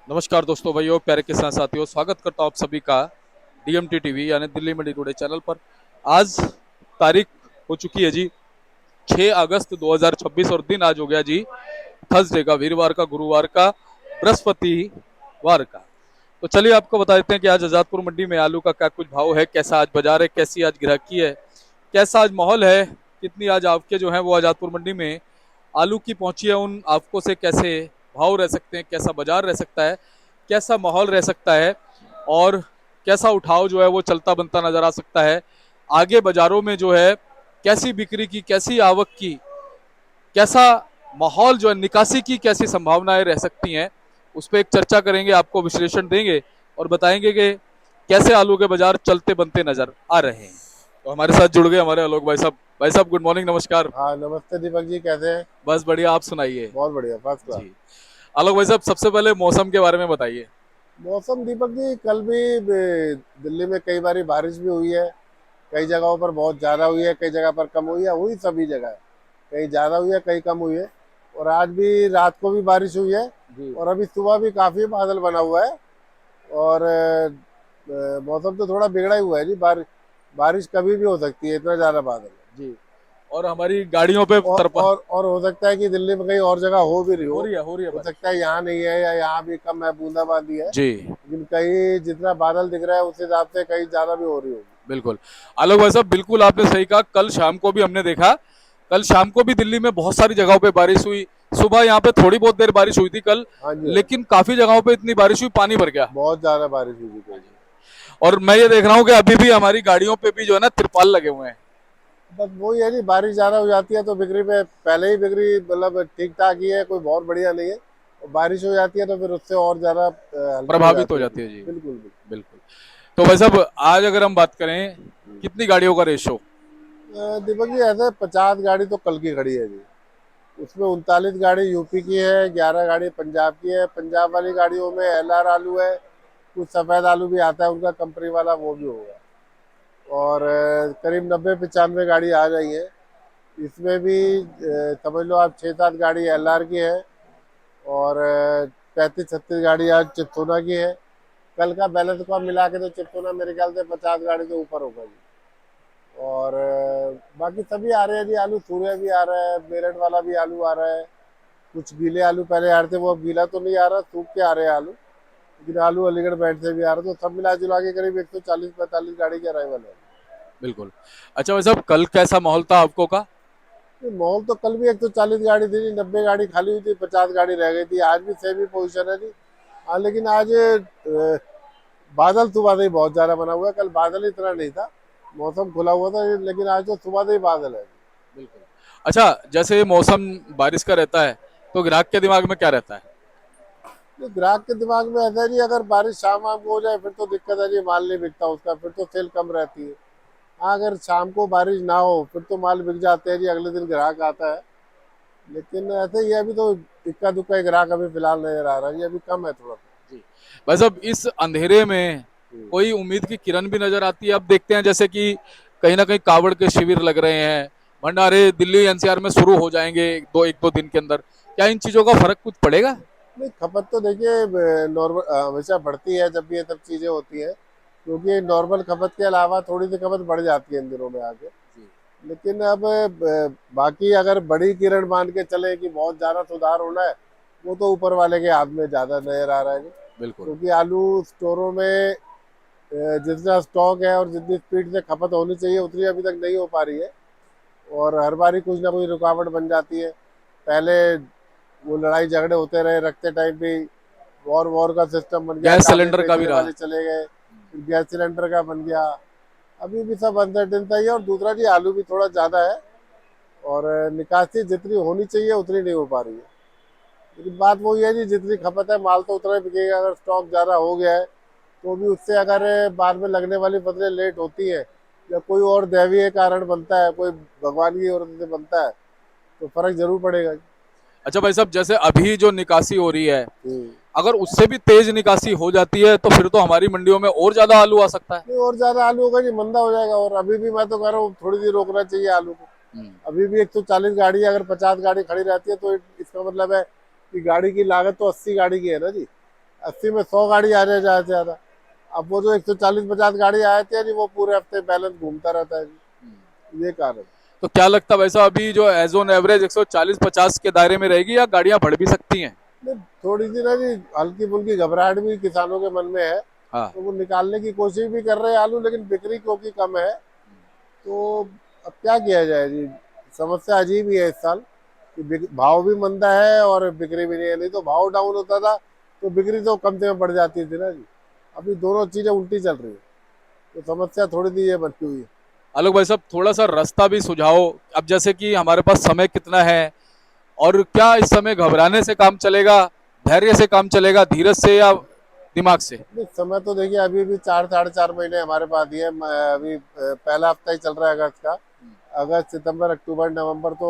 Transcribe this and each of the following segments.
नमस्कार दोस्तों, भाइयों, प्यारे किसान साथियों, स्वागत करता हूं आप सभी का डीएमटी टीवी यानी दिल्ली मंडी टुडे चैनल पर। आज तारीख हो चुकी है जी 6 अगस्त 2026 और दिन आज हो गया जी थर्सडे का, वीरवार का, गुरुवार का, बृहस्पतिवार का। तो चलिए आपको बता देते हैं कि आज आजादपुर मंडी में आलू का क्या कुछ भाव है, कैसा आज बाजार है, कैसी आज ग्राहकी है, कैसा आज माहौल है, कितनी आज आपके जो है वो आजादपुर मंडी में आलू की पहुंची है, उन आपको से कैसे भाव रह सकते हैं, कैसा बाजार रह सकता है, कैसा माहौल रह सकता है और कैसा उठाव जो है वो चलता बनता नजर आ सकता है। आगे बाजारों में जो है कैसी बिक्री की, कैसी आवक की, कैसा माहौल जो है निकासी की कैसी संभावनाएं रह सकती हैं, उस पर एक चर्चा करेंगे, आपको विश्लेषण देंगे और बताएंगे कि कैसे आलू के बाजार चलते बनते नजर आ रहे हैं। तो हमारे साथ जुड़ गए हमारे आलोक भाई साहब। भाई साहब, गुड मॉर्निंग, नमस्कार। हाँ, नमस्ते दीपक जी, कैसे हैं? बस बढ़िया, आप सुनाइए। बहुत बढ़िया, फर्स्ट क्लास। जी, आलोक भाई साहब, सबसे पहले मौसम के बारे में बताइए। मौसम दीपक जी, कल भी दिल्ली में कई बारी बारिश भी हुई है। कई जगहों पर बहुत ज़्यादा हुई है, कई जगह पर कम हुई है, हुई सभी जगह है। कहीं ज़्यादा हुई है, कहीं कम हुई है। और आज भी रात को भी बारिश हुई है। जी, और अभी सुबह भी काफ़ी बादल बना हुआ है। और मौसम तो थोड़ा बिगड़ा ही हुआ है जी। बारिश कभी भी हो सकती है, इतना ज़्यादा बादल है। जी। और हमारी गाड़ियों पे तरपा और हो सकता है कि दिल्ली में कहीं और जगह हो भी रही हो हो। रही है, हो रही है हो बारिश। सकता है यहाँ नहीं है या यहाँ भी कम है, बूंदाबांदी है। जी, लेकिन कहीं जितना बादल दिख रहा है उस हिसाब से कहीं ज्यादा भी हो रही होगी। बिल्कुल। आलोक भाई साहब, बिल्कुल आपने सही कहा। कल शाम को भी हमने देखा, कल शाम को भी दिल्ली में बहुत सारी जगहों पे बारिश हुई। सुबह यहाँ पे थोड़ी बहुत देर बारिश हुई थी कल, हाँ जी, हाँ जी। लेकिन काफी जगहों पे इतनी बारिश हुई, पानी भर गया। बहुत ज्यादा बारिश हुई थी कल। और मैं ये देख रहा हूँ कि अभी भी हमारी गाड़ियों पे भी जो है ना तिरपाल लगे हुए हैं। बस वही है जी, बारिश ज्यादा हो जाती है तो बिक्री पे पहले ही बिक्री मतलब ठीक ठाक ही है, कोई बहुत बढ़िया नहीं है। और बारिश हो जाती है तो फिर उससे और ज्यादा हल्की हो प्रभावित हो जाती है जाती है बिक्री। जी। बिल्कुल बिल्कुल। बिल्कुल। तो भाई साहब, आज अगर हम बात करें कितनी गाड़ियों का रेशो। दीपक जी, ऐसे 50 गाड़ी तो कल की खड़ी है जी। उसमें 39 गाड़ी यूपी की है, 11 गाड़ी पंजाब की है। पंजाब वाली गाड़ियों में LR आलू है, कुछ सफ़ेद आलू भी आता है उनका कंपनी वाला, वो भी होगा। और करीब 90-95 गाड़ी आ गई है। इसमें भी समझ लो आप 6-7 गाड़ी LR की है। और 35-36 गाड़ी आज चिप्सोना की है। कल का बैलेंस को आप मिला के तो चिप्सोना मेरे ख्याल से 50 गाड़ी से ऊपर होगा जी। और बाकी सभी आ रहे हैं जी। आलू सूर्य भी आ रहा है, मेरठ वाला भी आलू आ रहा है। कुछ गीले आलू पहले आ रहे थे, वो अब गीला तो नहीं आ रहा, सूख के आ रहे हैं आलू। लेकिन आलू अलीगढ़ बैठ से भी आ रहे, तो सब मिला जुला के करीब 140-45 गाड़ी के अराइवल है। बिल्कुल। अच्छा भाई साहब, कल कैसा माहौल था आपको का। नहीं, मॉल तो कल भी 140 गाड़ी थी, 90 गाड़ी खाली हुई थी, 50 गाड़ी रह गई थी। आज भी सेम ही पोजीशन है जी। हाँ, लेकिन आज बादल सुबह से ही बहुत ज्यादा बना हुआ है। कल बादल इतना नहीं था, मौसम खुला हुआ था, लेकिन आज तो सुबह से ही बादल है। बिल्कुल। अच्छा, जैसे मौसम बारिश का रहता है तो ग्राहक के दिमाग में क्या रहता है। तो ग्राहक के दिमाग में ऐसा है जी, अगर बारिश शाम वाम को हो जाए फिर तो दिक्कत है जी, माल नहीं बिकता उसका, फिर तो सेल कम रहती है। हाँ, अगर शाम को बारिश ना हो फिर तो माल बिक जाते हैं जी, अगले दिन ग्राहक आता है। लेकिन ऐसे ही है, अभी तो इक्का दुक्का ही ग्राहक अभी फिलहाल नजर आ रहा है जी, अभी कम है थोड़ा जी। भाई साहब, इस अंधेरे में सा। कोई उम्मीद की किरण भी नजर आती है। अब देखते हैं जैसे कि कहीं ना कहीं कावड़ के शिविर लग रहे हैं, भंडारे दिल्ली एनसीआर में शुरू हो जाएंगे एक दो दिन के अंदर। क्या इन चीजों का फर्क कुछ पड़ेगा। नहीं, खपत तो देखिए नॉर्मल हमेशा बढ़ती है जब भी ये सब चीज़ें होती हैं। क्योंकि नॉर्मल खपत के अलावा थोड़ी सी खपत बढ़ जाती है इन दिनों में आगे। जी, लेकिन अब बाकी अगर बड़ी किरण मान के चले कि बहुत ज़्यादा सुधार होना है, वो तो ऊपर वाले के हाथ में ज़्यादा नजर आ रहा है जी। बिल्कुल। क्योंकि आलू स्टोरों में जितना स्टॉक है और जितनी स्पीड से खपत होनी चाहिए उतनी अभी तक नहीं हो पा रही है। और हर बारी कुछ ना कुछ रुकावट बन जाती है। पहले वो लड़ाई झगड़े होते रहे, रखते टाइम भी वॉर वॉर का सिस्टम बन गया, गैस काफिले सिलेंडर का भी बेचने रहा। वाले चले गए, फिर गैस सिलेंडर का बन गया। अभी भी सब अनसर्टेनिटी ही है। और दूसरा जी, आलू भी थोड़ा ज़्यादा है। और निकासी जितनी होनी चाहिए उतनी नहीं हो पा रही है। लेकिन बात वही है जी, जितनी खपत है माल तो उतना ही बिकेगा। अगर स्टॉक ज़्यादा हो गया है तो भी उससे अगर बाद में लगने वाली फसलें लेट होती है या कोई और दैवीय कारण बनता है, कोई भगवान की ओर से बनता है, तो फर्क जरूर पड़ेगा। अच्छा भाई साहब, जैसे अभी जो निकासी हो रही है, हम्म। अगर उससे भी तेज निकासी हो जाती है तो फिर तो हमारी मंडियों में और ज्यादा आलू आ सकता है। नहीं, और ज्यादा आलू होगा जी, मंदा हो जाएगा। और अभी भी मैं तो कह रहा हूँ थोड़ी देर रोकना चाहिए आलू को। हम्म। अभी भी 140 गाड़ी, अगर 50 गाड़ी खड़ी रहती है तो इसका मतलब है कि गाड़ी की लागत तो 80 गाड़ी की है ना जी। 80 में 100 गाड़ी आ जाए ज्यादा से ज्यादा। अब वो जो 140-50 गाड़ी आ जाती है जी, वो पूरे हफ्ते बैलेंस घूमता रहता है जी, ये कारण। तो क्या लगता है वैसा अभी जो एज ऑन एवरेज 140-50 के दायरे में रहेगी या गाड़ियां बढ़ भी सकती हैं? नहीं, थोड़ी सी ना जी हल्की फुल्की घबराहट भी किसानों के मन में है, हाँ। तो वो निकालने की कोशिश भी कर रहे हैं आलू, लेकिन बिक्री क्योंकि कम है, तो अब क्या किया जाए जी। समस्या अजीब ही है इस साल कि भाव भी मंदा है और बिक्री भी नहीं है। नहीं तो भाव डाउन होता था तो बिक्री तो कम से कम बढ़ जाती थी ना जी। अभी दोनों चीजें उल्टी चल रही है, तो समस्या थोड़ी सी ये बनी हुई है। आलोक भाई साहब थोड़ा सा रास्ता भी सुझाओ। अब जैसे कि हमारे पास समय कितना है और क्या इस समय घबराने से काम चलेगा, धैर्य से काम चलेगा, धीरज से या दिमाग से? नहीं, समय तो देखिए अभी भी 4 साढ़े 4 महीने हमारे पास ही है। अभी पहला हफ्ता ही चल रहा है अगस्त का। अगस्त सितंबर अक्टूबर नवंबर तो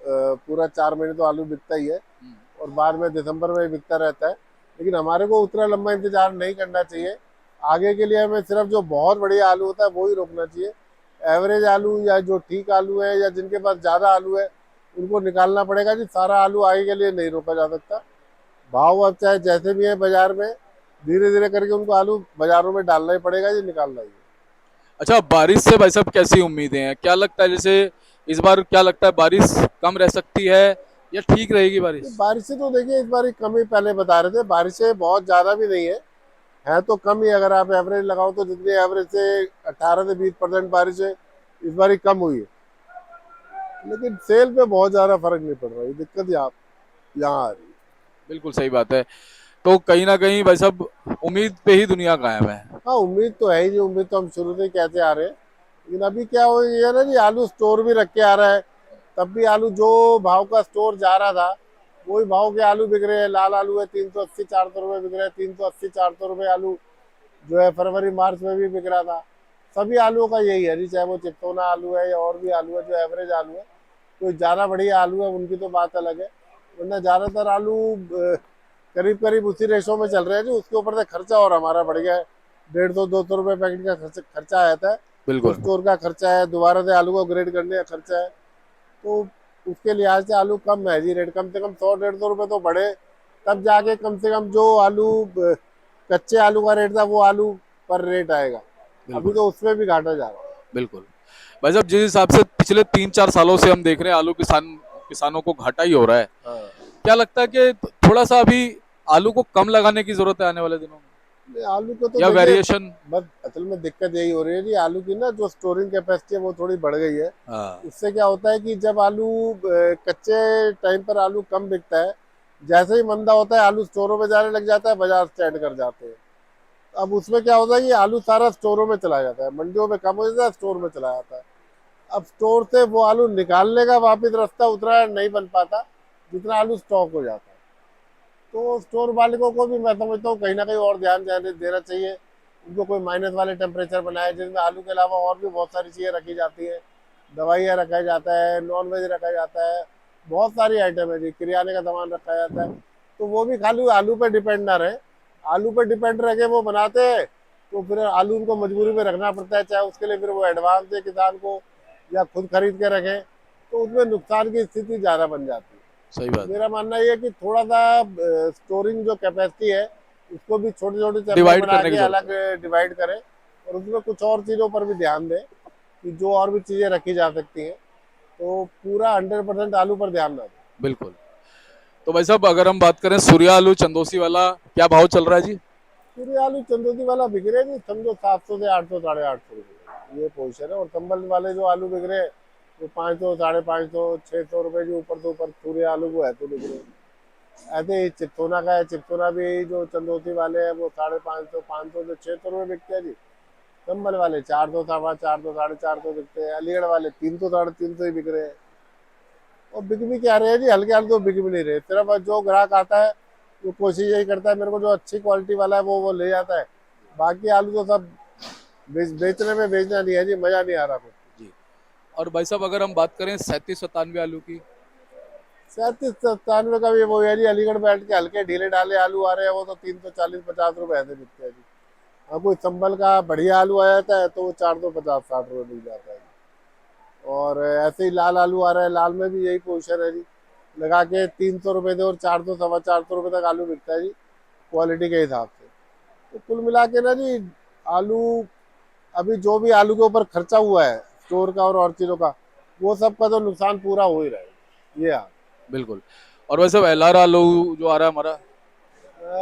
पूरा 4 महीने तो आलू बिकता ही है, और बाद में दिसंबर में बिकता रहता है। लेकिन हमारे को उतना लंबा इंतजार नहीं करना चाहिए। आगे के लिए हमें सिर्फ जो बहुत बढ़िया आलू होता है वो ही रोकना चाहिए। एवरेज आलू या जो ठीक आलू है या जिनके पास ज़्यादा आलू है उनको निकालना पड़ेगा जी। सारा आलू आगे के लिए नहीं रोका जा सकता। भाव अब चाहे जैसे भी है बाजार में, धीरे धीरे करके उनको आलू बाजारों में डालना ही पड़ेगा जी, निकालना ही है। अच्छा, बारिश से भाई साहब कैसी उम्मीदें हैं? क्या लगता है जैसे इस बार क्या लगता है बारिश कम रह सकती है या ठीक रहेगी ये बारिश? बारिशें तो देखिए इस बार कम ही पहले बता रहे थे, बारिशें बहुत ज़्यादा भी नहीं है तो कम ही। अगर आप एवरेज लगाओ तो जितनी एवरेज से 18 से 20% बारिश है इस बार ही कम हुई है। लेकिन सेल पे बहुत ज़्यादा फर्क नहीं पड़ रहा है, ये दिक्कत यहाँ आ रही है। बिल्कुल सही बात है। तो कहीं ना कहीं भाई साहब उम्मीद पे ही दुनिया कायम है। हाँ, उम्मीद तो है ही जी, उम्मीद तो हम शुरू से ही कहते आ रहे हैं। लेकिन अभी क्या हो गया ना जी, आलू स्टोर भी रख के आ रहा है, तब भी आलू जो भाव का स्टोर जा रहा था वही भाव के आलू बिक रहे हैं। लाल आलू है 380-400 रुपये बिक रहे हैं, 380-400 रुपये आलू जो है फरवरी मार्च में भी बिक रहा था। सभी आलूओं का यही है जी, चाहे वो चिप्टोना आलू है या और भी आलू है जो एवरेज आलू है। कोई ज़्यादा बढ़िया आलू है उनकी तो बात अलग है, वरना ज़्यादातर आलू करीब करीब उसी रेशो में चल रहे हैं जी। उसके ऊपर से खर्चा और हमारा बढ़ गया है। 150-200 रुपये पैकेट का खर्चा आता है, जो बिल्कुल। स्टोर का खर्चा है, दोबारा से आलू को ग्रेड करने का खर्चा है। तो उसके लिहाज से आलू कम है जी रेट, कम से कम 100-150 रुपये तो बढ़े, तब जाके कम से कम जो आलू कच्चे आलू का रेट था वो आलू पर रेट आएगा। अभी बिल्कुल। तो उसमें भी घाटा जा रहा है। बिल्कुल। भाई साहब जिस हिसाब से पिछले 3-4 सालों से हम देख रहे हैं आलू किसानों को घाटा ही हो रहा है, हाँ, क्या लगता है कि थोड़ा सा अभी आलू को कम लगाने की जरूरत है आने वाले दिनों में, नहीं, आलू को तो या देखिए वेरिएशन? बस असल में दिक्कत यही हो रही है जी, आलू की ना जो स्टोरिंग कैपेसिटी है वो थोड़ी बढ़ गई है। हाँ। उससे क्या होता है कि जब आलू कच्चे टाइम पर आलू कम बिकता है, जैसे ही मंदा होता है आलू स्टोरों में जाने लग जाता है, बाजार स्टैंड कर जाते हैं। अब उसमें क्या होता है कि आलू सारा स्टोरों में चला जाता है, मंडियों में कम हो जाता है, स्टोर में चला जाता है। अब स्टोर से वो आलू निकालने का वापस रास्ता उतना नहीं बन पाता जितना आलू स्टॉक हो जाता है। तो स्टोर मालिकों को भी मैं समझता हूँ कहीं ना कहीं और ध्यान देना चाहिए। उनको कोई माइनस वाले टेम्परेचर बनाए जिसमें आलू के अलावा और भी बहुत सारी चीज़ें रखी जाती है। दवाइयाँ रखा जाता है, नॉन वेज रखा जाता है, बहुत सारी आइटम है जी, किराने का सामान रखा जाता है। तो वो भी खाली आलू पर डिपेंड ना रहे। आलू पर डिपेंड रह के वो बनाते हैं तो फिर आलू उनको मजबूरी में रखना पड़ता है, चाहे उसके लिए फिर वो एडवांस दे किसान को या खुद खरीद के रखें, तो उसमें नुकसान की स्थिति ज़्यादा बन जाती है। सही तो बात है। मेरा मानना ये है कि थोड़ा सा स्टोरिंग जो कैपेसिटी है उसको भी छोटे छोटे चैम्बर डिवाइड बना करने की के जरूरत अलग है। डिवाइड करें, और उसमें कुछ और चीज़ों पर भी ध्यान दें कि जो और भी चीज़ें रखी जा सकती हैं। तो पूरा 100% आलू पर ध्यान ना दें। बिल्कुल। तो भाई साहब अगर हम बात करें सूर्या आलू चंदोसी वाला, क्या भाव चल रहा है जी? पूरे आलू चंदोती वाला बिक रहे हैं जी, समझो 700 से 800 850 रुपये ये पोजिशन है। और संभल वाले जो आलू बिक रहे हैं वो 500 550 600 रुपये के ऊपर से ऊपर पूरे आलू को है तो बिक रहे हैं। ऐसे ही चिप्सोना का है, चिप्सोना भी जो चंदोती वाले हैं वो 550 500 से 600 रुपये बिकते हैं जी। संभल वाले 400 450 450 बिकते हैं। अलीगढ़ वाले 300 350 ही बिक रहे हैं। और बिक भी क्या रहे हैं जी, हल्के आलू तो बिक भी नहीं रहे। सिर्फ जो ग्राहक आता है वो कोशिश यही करता है मेरे को जो अच्छी क्वालिटी वाला है वो ले जाता है। बाकी आलू तो सब बेचने में बेचना नहीं है जी, मजा नहीं आ रहा फिर। जी। और भाई साहब अगर हम बात करें 37-97 आलू की? 37-97 का भी वो है जी, अलीगढ़ बैठ के हल्के ढीले ढाले आलू आ रहे हैं, वो तो 340-50 रुपए ऐसे बिकते हैं जी। हाँ, कोई संभल का बढ़िया आलू आ जाता है तो वो 450-60 रुपये मिल जाता है। और ऐसे ही लाल आलू आ रहा है, लाल में भी यही पोजीशन है जी। लगा के 300 रुपये दे और 400 450 रुपये तक आलू बिकता है जी। क्वालिटी के हिसाब से। तो कुल मिला के ना जी, आलू अभी जो भी आलू के ऊपर खर्चा हुआ है स्टोर का और चीज़ों का, वो सब का तो नुकसान पूरा हो ही रहा है ये। हाँ, बिल्कुल। और वैसे LR आलू जो आ रहा है हमारा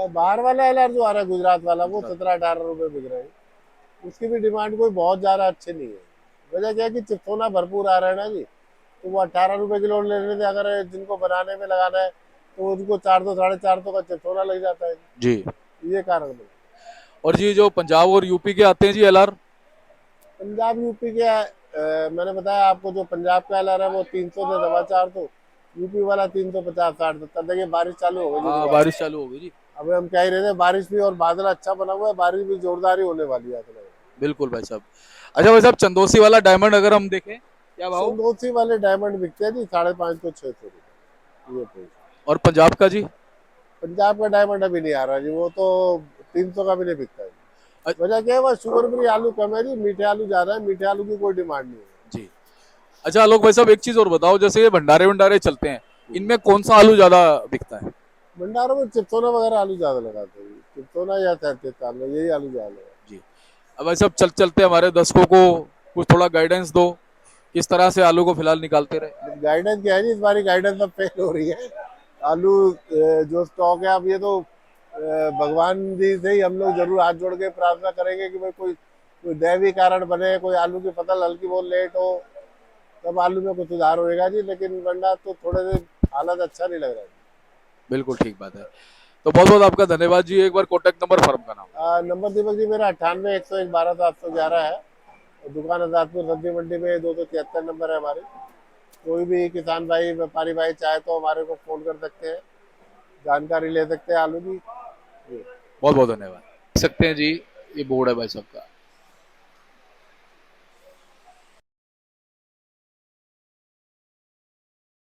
बाहर वाला एलआर जो आ रहा है गुजरात वाला, वो गुजरात, 17-18 रुपए बिक रहा है। उसकी भी डिमांड कोई बहुत ज़्यादा अच्छी नहीं है। वजह क्या है कि चिप्सोना भरपूर आ रहा है ना जी, तो वो 18 रुपए किलो ले रहे थे। अगर जिनको बनाने में लगाना है तो उनको 400-450 का चिप्सोना लग जाता है। जी। ये कारण है। और जी जो पंजाब और यूपी के आते हैं जी LR। पंजाब यूपी के मैंने बताया आपको, जो पंजाब का एलआर है वो 300 से 450, यूपी वाला 350-60-70। देखिए बारिश चालू हो गई जी हाँ, दोबारा। बारिश चालू हो गई जी। अभी हम कह ही रहे थे बारिश भी, और बादल अच्छा बना हुआ है, बारिश भी जोरदार ही होने वाली है ऐसा लग रहा है। बिल्कुल भाई साहब। अच्छा भाई साहब, चंदोसी वाला डायमंड अगर हम देखें, क्या भाव? संदोसी वाले डायमंड बिकते हैं जी 550-600 रुपये ये पे। और पंजाब का जी? पंजाब का डायमंड अभी नहीं आ रहा जी, वो तो 300 का भी नहीं बिकता है। अ- वजह क्या है, वह शुगर फ्री आलू कम है जी, मीठे आलू ज्यादा है, मीठे आलू की कोई डिमांड नहीं जी। अच्छा आलोक भाई साहब, एक चीज और बताओ, जैसे ये भंडारे भंडारे चलते हैं, है। इनमें कौन सा आलू ज्यादा बिकता है? भंडारों में चिप्सोना वगैरह आलू ज्यादा लगाते हैं, चिप्सोना या 33 यही आलू ज्यादा लगाते जी। अब भाई साहब, चलते हमारे दर्शकों को कुछ थोड़ा गाइडेंस दो, किस तरह से आलू को फिलहाल निकालते रहे। हैं। गाइडेंस क्या है जी, इस बारी गाइडेंस सब फेल हो रही है। आलू जो स्टॉक है अब, ये तो भगवान जी से ही हम लोग जरूर हाथ जोड़ के प्रार्थना करेंगे कि भाई कोई कोई दैवी कारण बने, कोई आलू की फसल हल्की बहुत लेट हो, तब आलू में कुछ सुधार होएगा जी। लेकिन वरना तो थोड़े से हालत अच्छा नहीं लग रहा है। बिल्कुल ठीक बात है। तो बहुत बहुत आपका धन्यवाद जी। एक बार कॉन्टेक्ट नंबर, फर्म का नाम। नंबर दीपक जी मेरा 98-101-12-711 है। और दुकान आजादपुर सब्जी मंडी में 273 नंबर है हमारी। कोई भी किसान भाई, व्यापारी भाई चाहे तो हमारे को फोन कर सकते हैं, जानकारी ले सकते हैं आलू की। बहुत बहुत धन्यवाद। देख सकते हैं जी, ये बोर्ड है भाई साहब का।